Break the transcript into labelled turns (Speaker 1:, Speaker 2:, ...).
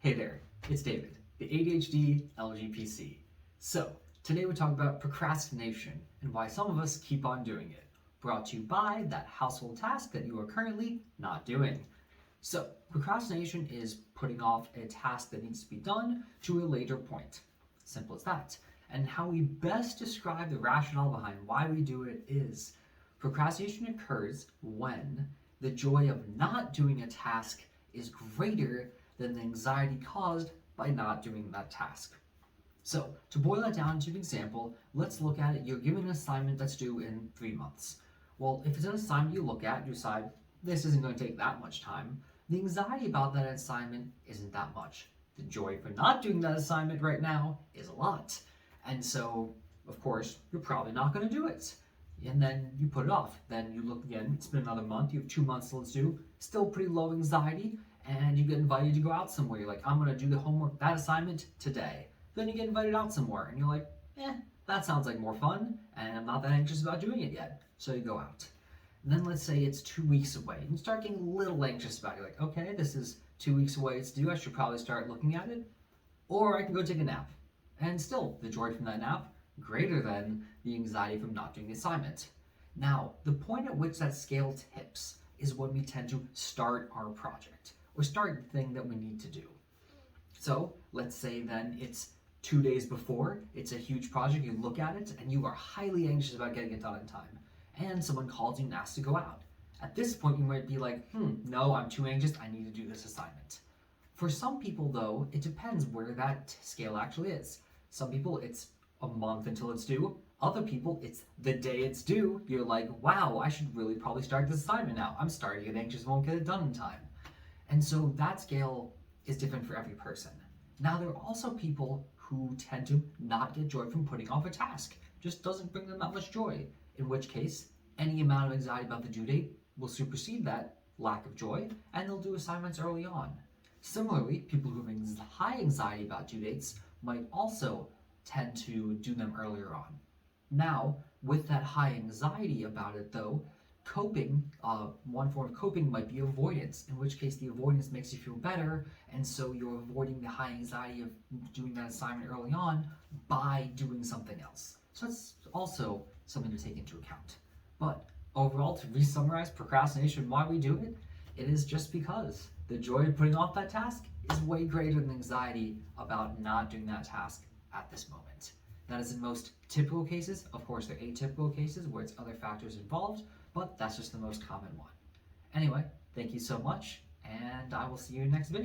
Speaker 1: Hey there, it's David, the ADHD LGPC. So, today we're talking about procrastination and why some of us keep on doing it, brought to you by that household task that you are currently not doing. So, procrastination is putting off a task that needs to be done to a later point. Simple as that. And how we best describe the rationale behind why we do it is procrastination occurs when the joy of not doing a task is greater than the anxiety caused by not doing that task. So, to boil that down to an example, let's look at it. You're given an assignment that's due in 3 months. Well, if it's an assignment you look at, you decide this isn't going to take that much time. The anxiety about that assignment isn't that much. The joy for not doing that assignment right now is a lot. And so, of course, you're probably not going to do it. And then you put it off. Then you look again, it's been another month, you have 2 months till it's due, still pretty low anxiety, and you get invited to go out somewhere. You're like, I'm going to do the homework, that assignment today. Then you get invited out somewhere, and you're like, that sounds like more fun, and I'm not that anxious about doing it yet. So you go out. And then let's say it's 2 weeks away, and you start getting a little anxious about it. You're like, okay, this is 2 weeks away, it's due, I should probably start looking at it. Or I can go take a nap. And still, the joy from that nap, greater than the anxiety from not doing the assignment. Now, the point at which that scale tips is when we tend to start our project, or start the thing that we need to do. So, let's say then it's 2 days before, it's a huge project, you look at it, and you are highly anxious about getting it done in time. And someone calls you and asks to go out. At this point, you might be like, no, I'm too anxious, I need to do this assignment. For some people, though, it depends where that scale actually is. Some people, it's a month until it's due. Other people, it's the day it's due. You're like, wow, I should really probably start this assignment now. I'm starting to get anxious, won't get it done in time. And so that scale is different for every person. Now, there are also people who tend to not get joy from putting off a task. Just doesn't bring them that much joy. In which case, any amount of anxiety about the due date will supersede that lack of joy, and they'll do assignments early on. Similarly, people who have high anxiety about due dates might also tend to do them earlier on. Now, with that high anxiety about it though, coping, one form of coping might be avoidance, in which case the avoidance makes you feel better, and so you're avoiding the high anxiety of doing that assignment early on by doing something else. So that's also something to take into account. But overall, to re-summarize procrastination, why we do it, it is just because the joy of putting off that task is way greater than anxiety about not doing that task at this moment. That is in most typical cases. Of course, there are atypical cases where it's other factors involved, but that's just the most common one. Anyway, thank you so much, and I will see you in the next video.